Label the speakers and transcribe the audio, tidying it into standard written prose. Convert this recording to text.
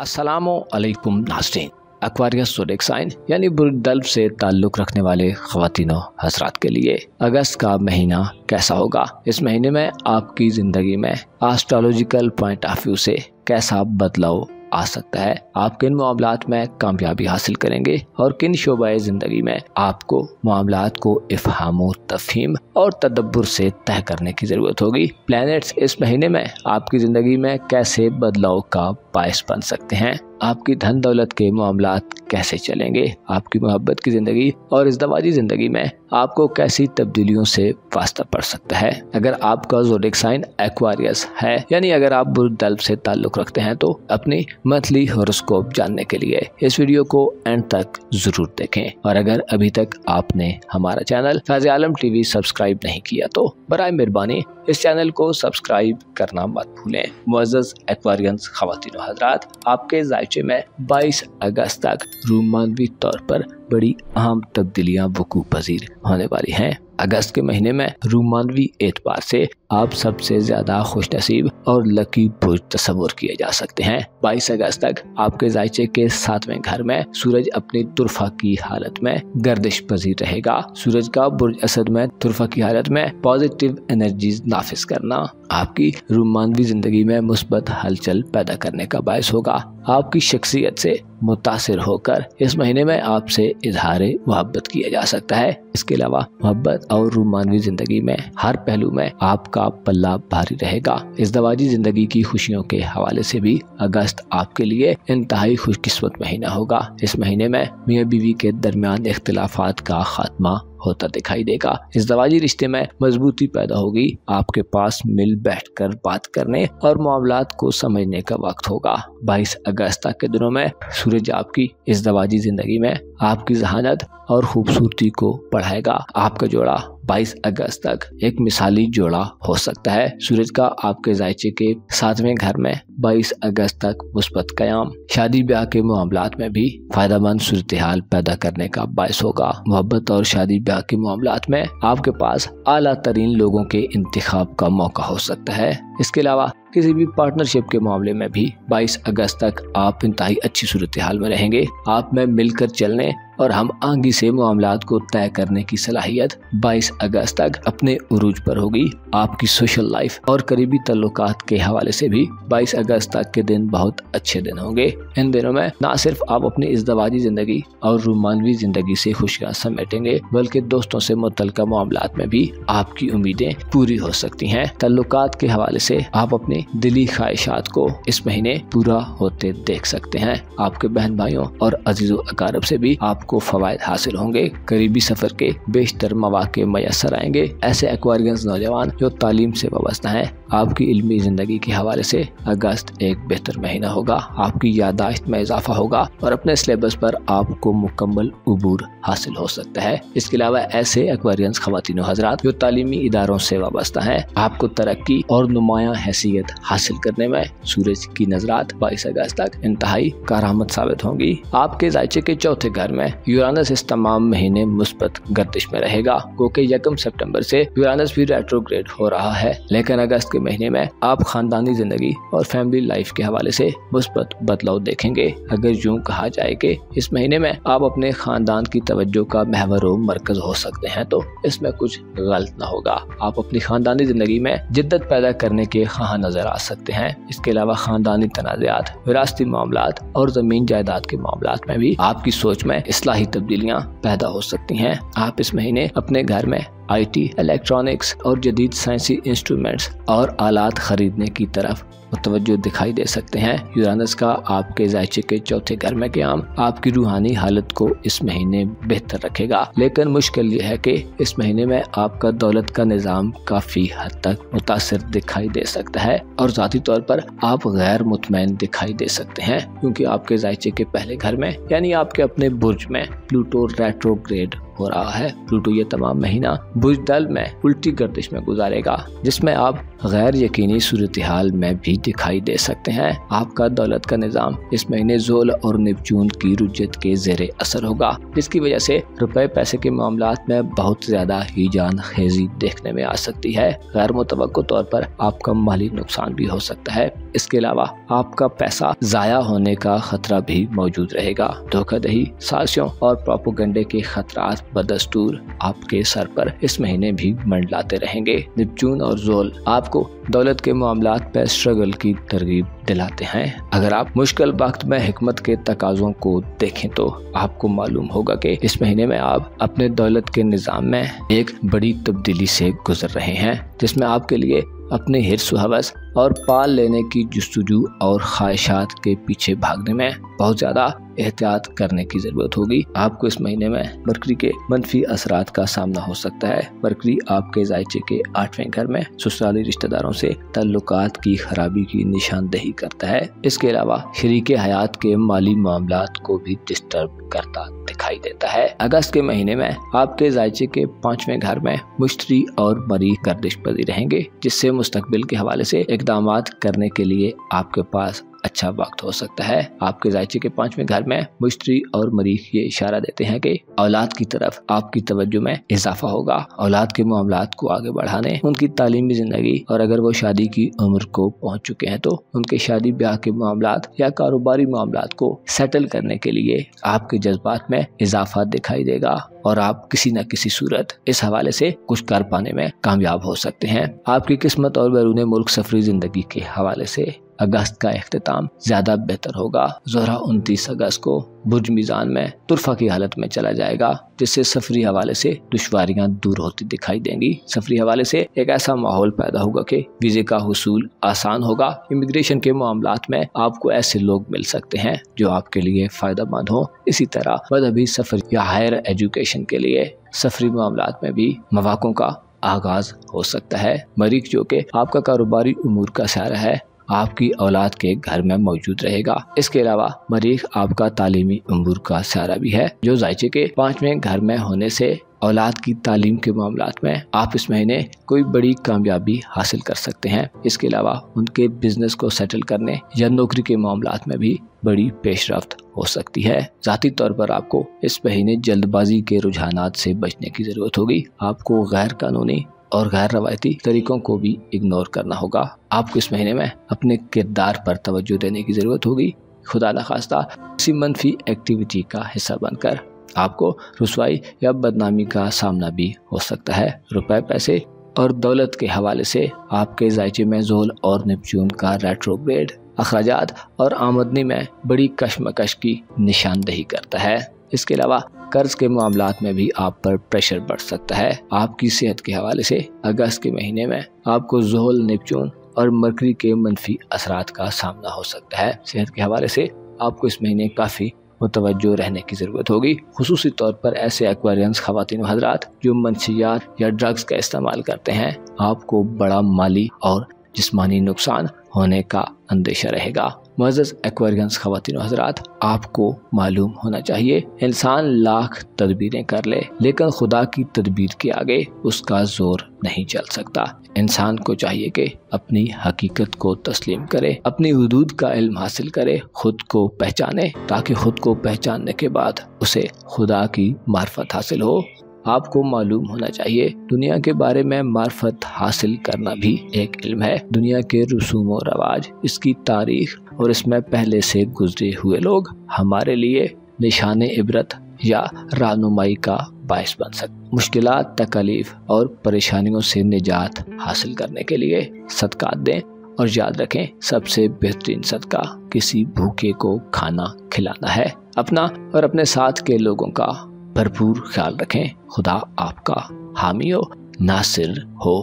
Speaker 1: अस्सलामु अलैकुम नाज़रीन। एक्वारियस ज़ोडिएक साइन यानी बुर्ज से ताल्लुक़ रखने वाले ख़वातीनो हज़रात के लिए अगस्त का महीना कैसा होगा। इस महीने में आपकी ज़िंदगी में एस्ट्रोलॉजिकल पॉइंट ऑफ व्यू से कैसा बदलाव आ सकता है, आप किन मामलात में कामयाबी हासिल करेंगे और किन शोबाए ज़िंदगी में आपको मामलात को इफ़हाम तफ़हीम और तदब्बुर से तय करने की ज़रूरत होगी। प्लैनेट्स इस महीने में आपकी ज़िंदगी में कैसे बदलाव का बायस बन सकते हैं, आपकी धन दौलत के मामलात कैसे चलेंगे, आपकी मोहब्बत की ज़िंदगी और इज़दवाजी ज़िंदगी में आपको कैसी तब्दीलियों से वास्ता पड़ सकता है। अगर आपका ज़ोडिएक साइन एक्वारियस है यानी अगर आप बुर्ज से ताल्लुक़ रखते हैं तो अपनी मंथली हॉरोस्कोप जानने के लिए इस वीडियो को एंड तक ज़रूर देखें। और अगर अभी तक आपने हमारा चैनल फ़ैज़ आलम टीवी सब्सक्राइब नहीं किया तो बराए मेहरबानी इस चैनल को सब्सक्राइब करना मत भूलें। मुअज़्ज़ज़ एक्वारियंस ख़वातीन हज़रात, आपके ज़ायचे में 22 अगस्त तक रूमानवी तौर पर बड़ी अहम तब्दीलियां वकूअ पज़ीर होने वाली हैं। अगस्त के महीने में रूमानवी एतबार से आप सबसे ज़्यादा खुशनसीब और लकी बुर्ज तस्वुर किए जा सकते हैं। 22 अगस्त तक आपके ज़ायचे के 7वें घर में सूरज अपनी तुरफा की हालत में गर्दिश पजीर रहेगा। सूरज का बुर्ज असद में तुरफा की हालत में पॉजिटिव एनर्जीज नाफिज करना आपकी रूमानवी ज़िंदगी में मुस्बत हलचल पैदा करने का बायस होगा। आपकी शख्सियत से मुतासिर होकर इस महीने में आपसे इजहार मोहब्बत किया जा सकता है। इसके अलावा मोहब्बत और रूमानवी ज़िंदगी में हर पहलू में आपका पल्ला भारी रहेगा। इज़दवाजी ज़िंदगी की खुशियों के हवाले से भी अगस्त आपके लिए इंतहाई खुशकिस्मत महीना होगा। इस महीने में मियाँ बीवी के दरमियान इख्तिलाफात का खात्मा होता दिखाई देगा। इज़दवाजी रिश्ते में मजबूती पैदा होगी। आपके पास मिल बैठकर बात करने और मामलात को समझने का वक्त होगा। 22 अगस्त तक के दिनों में सूरज आपकी इज़दवाजी ज़िंदगी में आपकी जहानत और खूबसूरती को बढ़ाएगा। आपका जोड़ा 22 अगस्त तक एक मिसाली जोड़ा हो सकता है। सूरज का आपके ज़ायचे के 7वें घर में 22 अगस्त तक मुस्बत क़याम शादी ब्याह के मामलात में भी फ़ायदेमंद सूरत हाल पैदा करने का बायस होगा। मोहब्बत और शादी ब्याह के मामलात में आपके पास आला तरीन लोगों के इंतखाब का मौका हो सकता है। इसके अलावा किसी भी पार्टनरशिप के मामले में भी 22 अगस्त तक आप इंतहाई अच्छी सूरत हाल में रहेंगे। आप में मिलकर चलने और हम आगे से मामलात को तय करने की सलाहियत 22 अगस्त तक अपने उरूज पर होगी। आपकी सोशल लाइफ और करीबी तल्लुकात के हवाले से भी 22 अगस्त तक के दिन बहुत अच्छे दिन होंगे। इन दिनों में न सिर्फ आप अपनी इज़दवाजी ज़िंदगी और रूमानवी ज़िंदगी से खुशियाँ समेटेंगे बल्कि दोस्तों से मुतल्लिका मामलात में भी आपकी उम्मीदें पूरी हो सकती हैं। तल्लुकात के हवाले से आप अपनी दिली ख्वाहिशात को इस महीने पूरा होते देख सकते हैं। आपके बहन भाइयों और अजीज़ो अकारब से भी आपको फवायद हासिल होंगे। करीबी सफर के बेशतर मौके मैसर आएंगे। ऐसे एक्वारियंस नौजवान जो तालीम से वाबस्ता हैं, आपकी इल्मी ज़िंदगी के हवाले से अगस्त एक बेहतर महीना होगा। आपकी यादाश्त में इजाफा होगा और अपने सिलेबस पर आपको मुकम्मल उबूर हासिल हो सकता है। इसके अलावा ऐसे एक्वारियंस ख़वातीनो हज़रात जो तालीमी इदारों से वाबस्ता हैं, आपको तरक्की और नुमायां हैसियत हासिल करने में सूरज की नज़रात 22 अगस्त तक इंतहाई कारआमद साबित होंगी। आपके ज़ायचे के 4थे घर में यूरानस इस तमाम महीने मुस्बत गर्दिश में रहेगा, क्योंकि 1 सितंबर से यूरानस भी रेट्रोग्रेड हो रहा है। लेकिन अगस्त के महीने में आप खानदानी जिंदगी और फैमिली लाइफ के हवाले से मुस्बत बदलाव देखेंगे। अगर यूं कहा जाए कि इस महीने में आप अपने खानदान की तवज्जो का महवर व मरकज हो सकते हैं तो इसमें कुछ गलत न होगा। आप अपनी खानदानी जिंदगी में जिद्दत पैदा करने के ख़्वाह नजर आ सकते हैं। इसके अलावा खानदानी तनाज़ात, विरासती मामलात और ज़मीन जायदाद के मामलात में भी आपकी सोच में इस्लाही तब्दीलियां पैदा हो सकती हैं। आप इस महीने अपने घर में IT, इलेक्ट्रॉनिक्स और जदीद साइंसी इंस्ट्रूमेंट्स और आलात खरीदने की तरफ मुतवज्जो दिखाई दे सकते हैं। यूरानस का आपके ज़ायचे के 4थे घर में क़याम आपकी रूहानी हालत को इस महीने बेहतर रखेगा। लेकिन मुश्किल यह है कि इस महीने में आपका दौलत का निज़ाम काफ़ी हद तक मुतासिर दिखाई दे सकता है और ज़ाती तौर पर आप गैर मुतमईन दिखाई दे सकते हैं, क्योंकि आपके ज़ायचे के पहले घर में यानी आपके अपने बुर्ज में प्लूटो रेट्रोग्रेड हो रहा है। प्लूटो ये तमाम महीना बुर्ज में उल्टी गर्दिश में गुजारेगा, जिसमें आप गैर यकीनी सूरत हाल में भी दिखाई दे सकते हैं। आपका दौलत का निज़ाम इस महीने ज़ोल और नेपच्यून की रुजत के ज़ेरे असर होगा, जिसकी वजह से रुपए पैसे के मामलात में बहुत ज़्यादा ही जान खेजी देखने में आ सकती है। गैर मुतवक्को तौर पर आपका माली नुकसान भी हो सकता है। इसके अलावा आपका पैसा जाया होने का खतरा भी मौजूद रहेगा। धोखाधड़ी, साजिशों और प्रोपेगेंडे के खतरात बदस्तूर आपके सर पर इस महीने भी मंडलाते रहेंगे। नेपच्यून और ज़ोल आपको दौलत के मामलात पे स्ट्रगल की तरगीब दिलाते हैं। अगर आप मुश्किल वक्त में हिकमत के तकाज़ों को देखें तो आपको मालूम होगा कि इस महीने में आप अपने दौलत के निज़ाम में एक बड़ी तब्दीली से गुजर रहे हैं, जिसमें आपके लिए अपने हिर्स व हवस और पाल लेने की जुस्तजू और ख्वाहिशात के पीछे भागने में बहुत ज़्यादा एहतियात करने की ज़रूरत होगी। आपको इस महीने में मरकरी के मनफी असरात का सामना हो सकता है। मरकरी आपके जायचे के 8वें घर में ससुराली रिश्तेदारों से ताल्लुकात की खराबी की निशानदेही करता है। इसके अलावा शरीके हयात के माली मामलात को भी डिस्टर्ब करता दिखाई देता है। अगस्त के महीने में आपके जायचे के 5वें घर में मुश्तरी और मरीख गर्दिश पदी रहेंगे, जिससे मुस्तकबिल के हवाले से इक़दामात करने के लिए आपके पास अच्छा वक्त हो सकता है। आपके जायचे के 5वें घर में मुश्तरी और मरीख ये इशारा देते हैं कि औलाद की तरफ आपकी तवज्जो में इजाफा होगा। औलाद के मामलात को आगे बढ़ाने, उनकी तालीमी जिंदगी और अगर वो शादी की उम्र को पहुंच चुके हैं तो उनके शादी ब्याह के मामलात या कारोबारी मामलात को सेटल करने के लिए आपके जज्बात में इजाफा दिखाई देगा और आप किसी न किसी सूरत इस हवाले से कुछ कर पाने में कामयाब हो सकते हैं। आपकी किस्मत और बैरून मुल्क सफरी जिंदगी के हवाले से अगस्त का इख्तिताम ज्यादा बेहतर होगा। ज़ोहरा 29 अगस्त को बुर्ज मीज़ान में तुरफा की हालत में चला जाएगा, जिससे सफरी हवाले से दुश्वारियां दूर होती दिखाई देंगी। सफरी हवाले से एक ऐसा माहौल पैदा होगा कि वीज़े का हुसूल आसान होगा। इमिग्रेशन के मामलात में आपको ऐसे लोग मिल सकते हैं जो आपके लिए फ़ायदेमंद हो। इसी तरह मज़हबी सफ़र या हायर एजुकेशन के लिए सफरी मामलात में भी मौक़ों का आगाज हो सकता है। मरीख जो कि आपका कारोबारी उमूर का सहारा है, आपकी औलाद के घर में मौजूद रहेगा। इसके अलावा मरीख आपका तालीमी उमूर का सहारा भी है, जो जायचे के 5वें घर में होने से औलाद की तालीम के मामलात में आप इस महीने कोई बड़ी कामयाबी हासिल कर सकते हैं। इसके अलावा उनके बिजनेस को सेटल करने या नौकरी के मामलात में भी बड़ी पेशरफ्त हो सकती है। ज़ाती तौर पर आपको इस महीने जल्दबाजी के रुझानात से बचने की ज़रूरत होगी। आपको गैर कानूनी और गैर रवायती तरीकों को भी इग्नोर करना होगा। आपको इस महीने में अपने किरदार पर तवज्जो देने की ज़रूरत होगी। खुदा न खास्ता किसी मनफी एक्टिविटी का हिस्सा बनकर आपको रुसवाई या बदनामी का सामना भी हो सकता है। रुपए, पैसे और दौलत के हवाले से आपके जायचे में ज़ोल और नेपच्यून का रेट्रोग्रेड अखराजात और आमदनी में बड़ी कशमकश की निशानदेही करता है। इसके अलावा कर्ज के मामलात में भी आप पर प्रेशर बढ़ सकता है। आपकी सेहत के हवाले से अगस्त के महीने में आपको ज़ोल, नेपच्यून और मरकरी के मनफी असरात का सामना हो सकता है। सेहत के हवाले से आपको इस महीने काफ़ी मुतवज्जो रहने की ज़रूरत होगी, खुसूसी तौर पर ऐसे एक्वेरियंस ख़वातीन हज़रात जो मंशियात या ड्रग्स का इस्तेमाल करते हैं। आपको बड़ा माली और जिस्मानी नुकसान होने का अंदेशा रहेगा। मुअज़्ज़ज़ एक्वेरियंस ख़वातीन हज़रात, आपको मालूम होना चाहिए इंसान लाख तदबीरें कर ले, लेकिन खुदा की तदबीर के आगे उसका जोर नहीं चल सकता। इंसान को चाहिए कि अपनी हकीकत को तस्लीम करे, अपनी हुदूद का इल्म हासिल करे, खुद को पहचाने, ताकि खुद को पहचानने के बाद उसे खुदा की मार्फत हासिल हो। आपको मालूम होना चाहिए दुनिया के बारे में मार्फत हासिल करना भी एक इल्म है। दुनिया के रसूम व रवाज, इसकी तारीख और इसमें पहले से गुजरे हुए लोग हमारे लिए निशाने इबरत या रहनुमाई का बायस बन सकते। मुश्किलात, तकलीफ और परेशानियों से निजात हासिल करने के लिए सदकात दें और याद रखें, सबसे बेहतरीन सदका किसी भूखे को खाना खिलाना है। अपना और अपने साथ के लोगों का भरपूर ख्याल रखें। खुदा आपका हामी हो, नासिर हो।